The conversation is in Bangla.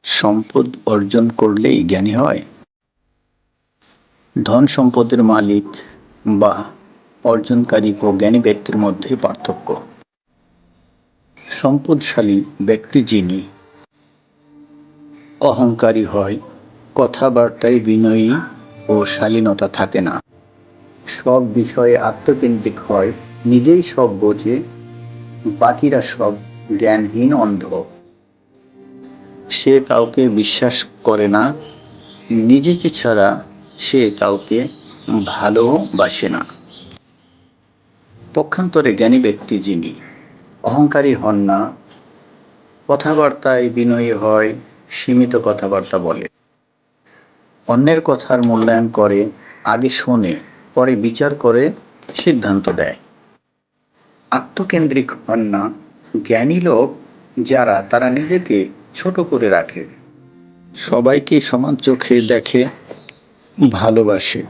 সম্পদ অর্জন করলেই জ্ঞানী হয়? ধন সম্পদের মালিক বা অর্জনকারী ও জ্ঞানী ব্যক্তির মধ্যে পার্থক্য। সম্পদশালী ব্যক্তি যিনি অহংকারী হয়, কথাবার্তায় বিনয়ী ও শালীনতা থাকে না, সব বিষয়ে আত্মকেন্দ্রিক হয়, নিজেই সব বোঝে, বাকিরা সব জ্ঞানহীন অন্ধ। সে কাউকে বিশ্বাস করে না, নিজেকে ছাড়া সে কাউকে ভালোবাসে না। পক্ষান্তরে জ্ঞানী ব্যক্তি যিনি অহংকারী হন না, কথাবার্তায় বিনয়ী হয়, সীমিত কথাবার্তা বলে, অন্যের কথার মূল্যায়ন করে, আগে শোনে পরে বিচার করে সিদ্ধান্ত দেয়। আত্মকেন্দ্রিক হন না, জ্ঞানী লোক যারা তারা নিজেকে ছোট করে রাখে, সবাইকে সমান চোখে দেখে, ভালোবাসে।